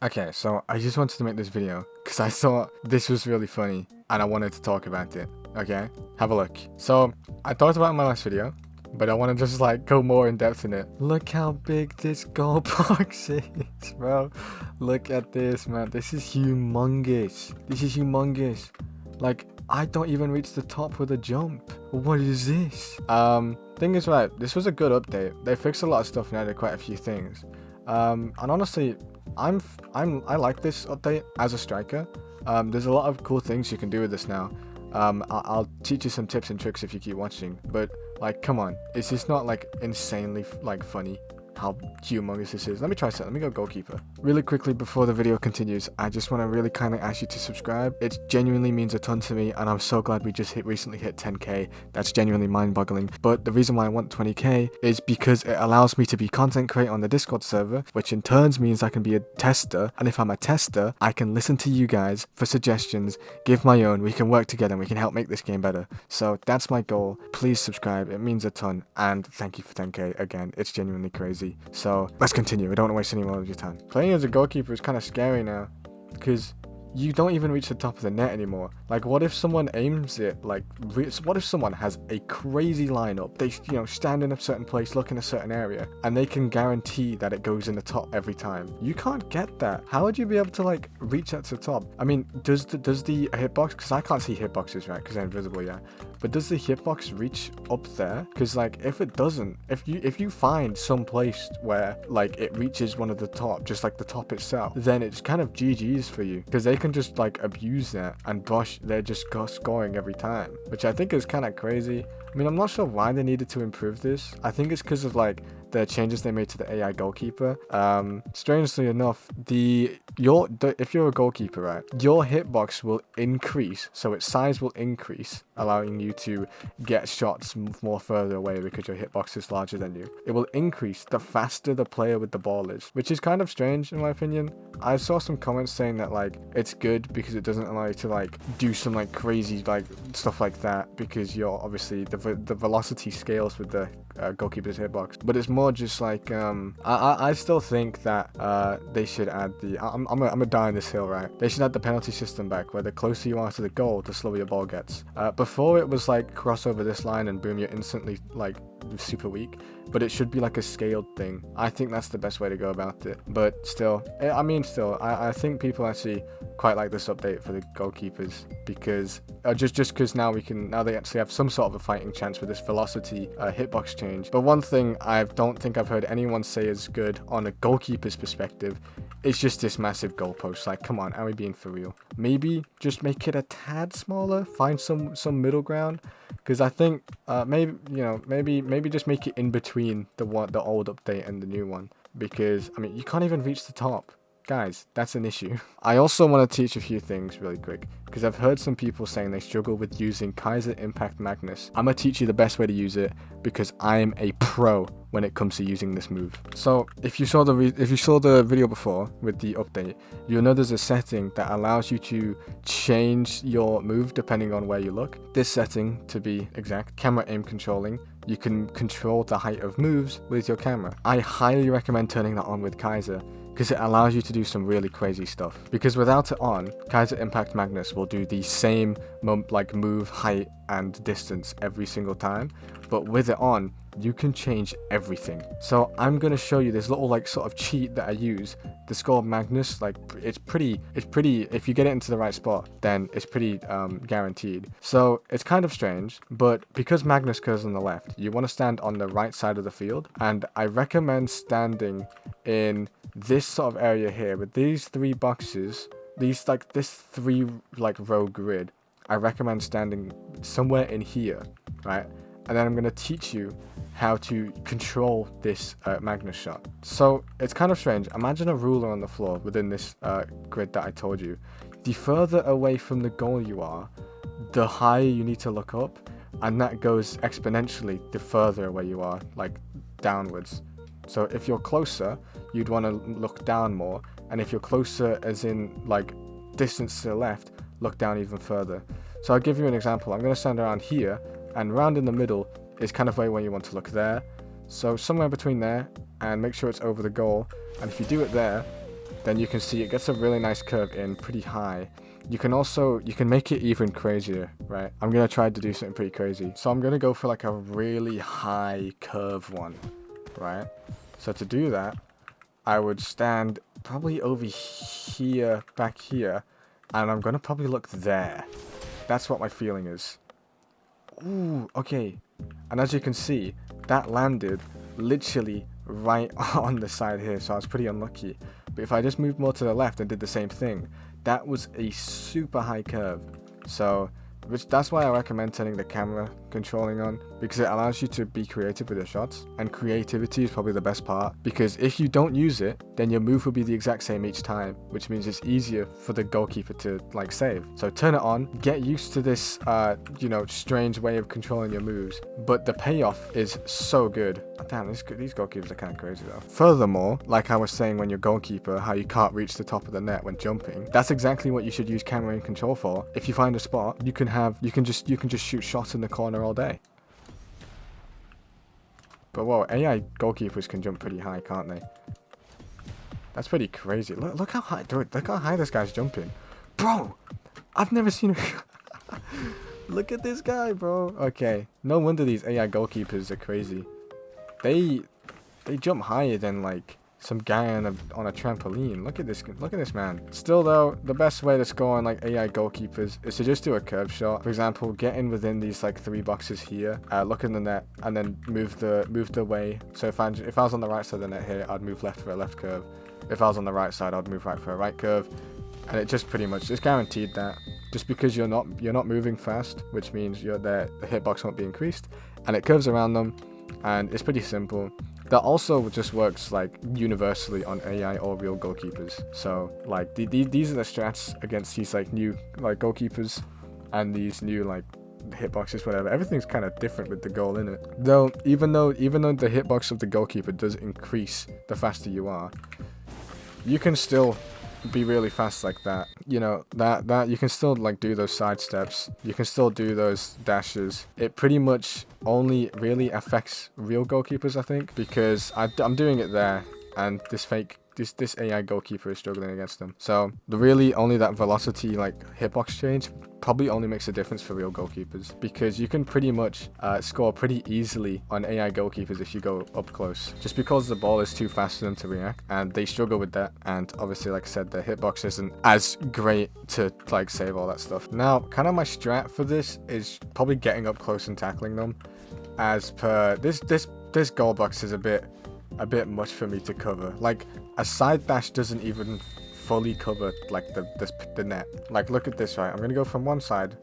Okay, so I just wanted to make this video because I thought this was really funny and I wanted to talk about it. Okay, have a look. So I talked about it in my last video, but I want to just like go more in depth in it. Look how big this gold box is, bro. Look at this, man. This is humongous. This is humongous. Like, I don't even reach the top with a jump. What is this? Thing is, right, this was a good update. They fixed a lot of stuff and added quite a few things. And honestly, I like this update as a striker. There's a lot of cool things you can do with this now. I'll teach you some tips and tricks if you keep watching. But like, come on, is this not like insanely like funny? How humongous this is. Let me try something. Let me go goalkeeper. Really quickly before the video continues, I just want to really kindly ask you to subscribe. It genuinely means a ton to me, and I'm so glad we just recently hit 10k. That's genuinely mind-boggling. But the reason why I want 20k is because it allows me to be content creator on the Discord server, which in turn means I can be a tester, and if I'm a tester, I can listen to you guys for suggestions, give my own, we can work together and we can help make this game better. So that's my goal. Please subscribe, it means a ton, and thank you for 10k again. It's genuinely crazy. So let's continue. I don't want to waste any more of your time. Playing as a goalkeeper is kind of scary now because you don't even reach the top of the net anymore. Like, what if someone aims it, like, what if someone has a crazy lineup? They, stand in a certain place, look in a certain area, and they can guarantee that it goes in the top every time. You can't get that. How would you be able to, like, reach that to the top? I mean, does the hitbox, because I can't see hitboxes, right, because they're invisible, yeah. But does the hitbox reach up there? Because, like, if it doesn't, if you find some place where, like, it reaches one of the top, just like the top itself, then it's kind of GG's for you, because they can just like abuse that and they're just scoring every time, which I think is kind of crazy. I mean, I'm not sure why they needed to improve this. I think it's because of like the changes they made to the AI goalkeeper. Strangely enough, if you're a goalkeeper, right, your hitbox will increase, so its size will increase, allowing you to get shots more further away because your hitbox is larger than you. It will increase the faster the player with the ball is, which is kind of strange in my opinion. I saw some comments saying that like it's good because it doesn't allow you to like do some like crazy like stuff like that, because you're obviously the velocity scales with the goalkeeper's hitbox, but it's more just like I still think that they should add the I'm gonna die on this hill, right? They should add the penalty system back, where the closer you are to the goal, the slower your ball gets. Before it was like cross over this line and boom, you're instantly like super weak, but it should be like a scaled thing. I think that's the best way to go about it. But still, I think people actually quite like this update for the goalkeepers, because just because now they actually have some sort of a fighting chance with this velocity hitbox change. But one thing I don't think I've heard anyone say is good on a goalkeeper's perspective, it's just this massive goalpost. Like, come on, are we being for real? Maybe just make it a tad smaller, find some middle ground, because I think maybe just make it in between the old update and the new one, because I mean, you can't even reach the top. Guys, that's an issue. I also want to teach a few things really quick, because I've heard some people saying they struggle with using Kaiser Impact Magnus. I'm going to teach you the best way to use it, because I am a pro when it comes to using this move. So if you saw the video before with the update, you'll know there's a setting that allows you to change your move depending on where you look. This setting, to be exact, camera aim controlling. You can control the height of moves with your camera. I highly recommend turning that on with Kaiser, because it allows you to do some really crazy stuff. Because without it on, Kaiser Impact Magnus will do the same like move, height, and distance every single time. But with it on, you can change everything. So I'm gonna show you this little like sort of cheat that I use. The score of Magnus, like it's pretty. If you get it into the right spot, then it's pretty guaranteed. So it's kind of strange, but because Magnus goes on the left, you want to stand on the right side of the field, and I recommend standing in this sort of area here with these three boxes, this three like row grid. I recommend standing somewhere in here, right? And then I'm going to teach you how to control this Magnus shot. So it's kind of strange. Imagine a ruler on the floor within this grid that I told you. The further away from the goal you are, the higher you need to look up, and that goes exponentially the further away you are, like downwards. So if you're closer, you'd want to look down more, and if you're closer as in like distance to the left, look down even further. So I'll give you an example. I'm going to stand around here, and round in the middle is kind of where you want to look there. So somewhere between there, and make sure it's over the goal. And if you do it there, then you can see it gets a really nice curve in pretty high. You can make it even crazier, right? I'm gonna try to do something pretty crazy. So I'm gonna go for like a really high curve one, right? So to do that, I would stand probably over here, back here, and I'm gonna probably look there. That's what my feeling is. Ooh, okay. And as you can see, that landed literally right on the side here, so I was pretty unlucky. But if I just moved more to the left and did the same thing, that was a super high curve. So that's why I recommend turning the camera controlling on, because it allows you to be creative with your shots, and creativity is probably the best part, because if you don't use it, then your move will be the exact same each time, which means it's easier for the goalkeeper to like save. So turn it on, get used to this you know, strange way of controlling your moves, but the payoff is so good. Damn, these goalkeepers are kind of crazy though. Furthermore, like I was saying when you're goalkeeper, how you can't reach the top of the net when jumping, that's exactly what you should use camera and control for. If you find a spot, you can just shoot shots in the corner all day. But whoa, AI goalkeepers can jump pretty high, can't they? That's pretty crazy. Look how high, dude, look how high this guy's jumping. Bro, I've never seen a look at this guy, bro. Okay, no wonder these AI goalkeepers are crazy. They jump higher than like some guy on a trampoline. Look at this man. Still though, the best way to score on like AI goalkeepers is to just do a curve shot. For example, get in within these like 3 boxes here, look in the net, and then move the way. So if I was on the right side of the net here, I'd move left for a left curve. If I was on the right side, I'd move right for a right curve. And it just pretty much is guaranteed that just because you're not moving fast, which means the hitbox won't be increased, and it curves around them, and it's pretty simple. That also just works like universally on AI or real goalkeepers. So like these are the strats against these like new like goalkeepers and these new like hitboxes, whatever. Everything's kind of different with the goal in it. Though even though the hitbox of the goalkeeper does increase the faster you are, you can still be really fast like that. You know, that you can still like do those side steps. You can still do those dashes. It pretty much only really affects real goalkeepers, I think, because I'm doing it there, and this AI goalkeeper is struggling against them. So really only that velocity like hitbox change probably only makes a difference for real goalkeepers, because you can pretty much score pretty easily on AI goalkeepers if you go up close, just because the ball is too fast for them to react, and they struggle with that. And obviously, like I said, the hitbox isn't as great to like save all that stuff. Now, kind of my strat for this is probably getting up close and tackling them. As per this goal box is a bit much for me to cover. Like a side dash doesn't even fully cover like the net. Like look at this, right? I'm gonna go from one side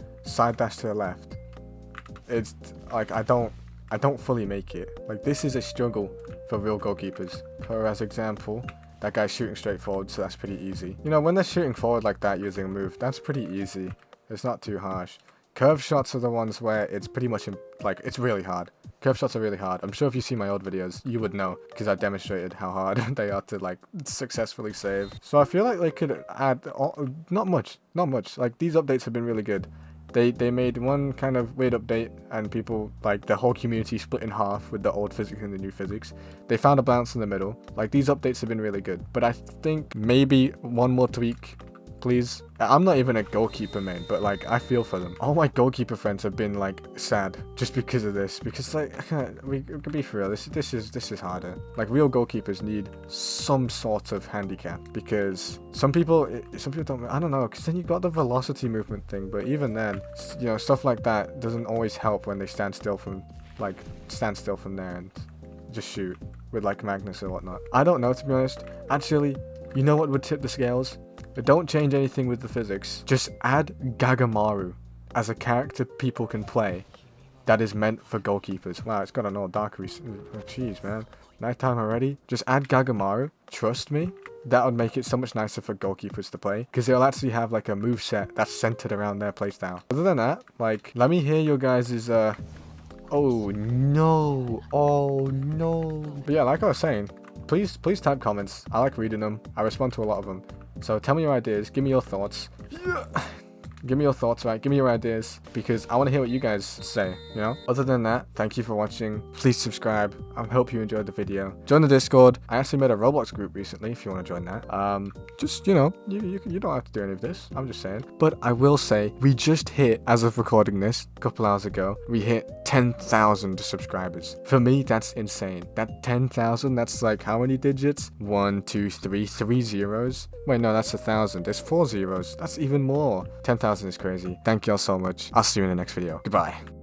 dash to the left. It's like I don't fully make it. Like this is a struggle for real goalkeepers. For as example, that guy's shooting straight forward, so that's pretty easy. You know, when they're shooting forward like that using a move, that's pretty easy. It's not too harsh. Curve shots are the ones where it's pretty much like it's really hard. Curve shots are really hard. I'm sure if you see my old videos, you would know, because I demonstrated how hard they are to like successfully save. So I feel like they could add not much. Like these updates have been really good. They made one kind of weird update, and people like the whole community split in half with the old physics and the new physics. They found a balance in the middle. Like these updates have been really good, but I think maybe one more tweak, please. I'm not even a goalkeeper main, but like I feel for them. All my goalkeeper friends have been like sad just because of this, because like we can be for real, this is harder. Like real goalkeepers need some sort of handicap, because some people don't, I don't know, because then you got the velocity movement thing, but even then, you know, stuff like that doesn't always help when they stand still from there and just shoot with like Magnus or whatnot. I don't know, to be honest. Actually, you know what would tip the scales? But don't change anything with the physics. Just add Gagamaru as a character people can play that is meant for goalkeepers. Wow, it's got an all dark jeez, man. Nighttime already? Just add Gagamaru. Trust me, that would make it so much nicer for goalkeepers to play, because they'll actually have like a moveset that's centered around their playstyle. Other than that, like, let me hear your guys' oh no. But yeah, like I was saying, please type comments. I like reading them. I respond to a lot of them. So tell me your ideas, give me your thoughts. Give me your thoughts, right? Give me your ideas, because I want to hear what you guys say, you know? Other than that, thank you for watching. Please subscribe. I hope you enjoyed the video. Join the Discord. I actually made a Roblox group recently if you want to join that. Just, you know, you don't have to do any of this. I'm just saying. But I will say, we just hit, as of recording this, a couple hours ago, we hit 10,000 subscribers. For me, that's insane. That 10,000, that's like how many digits? 1, 2, 3, 3 zeros. Wait, no, that's 1,000. There's 4 zeros. That's even more. 10,000 is crazy. Thank y'all so much. I'll see you in the next video. Goodbye.